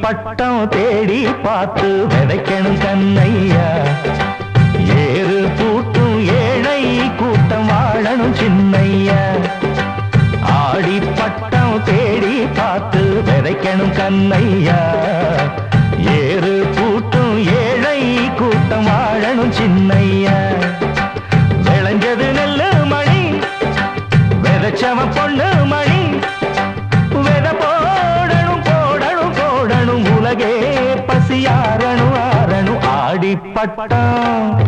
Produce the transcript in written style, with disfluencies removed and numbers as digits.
பட்டம் தேடி பார்த்து விதைக்கணும் கண்ணையா. ஏறு பூட்டும் ஏழை கூட்டம் வாழணும் சின்னையா. ஆடி பட்டம் தேடி பார்த்து விதைக்கணும் கண்ணையா. ஏறு பூட்டும் ஏழை கூட்டம் வாழணும் சின்னையா. விளைஞ்சது நெல்லு மணி விதைச்சவ பொண்ணு மணி. வித போடணும் போடணும் போடணும் உலகே பசியாரணும் ஆறணும். ஆடி பட்டம்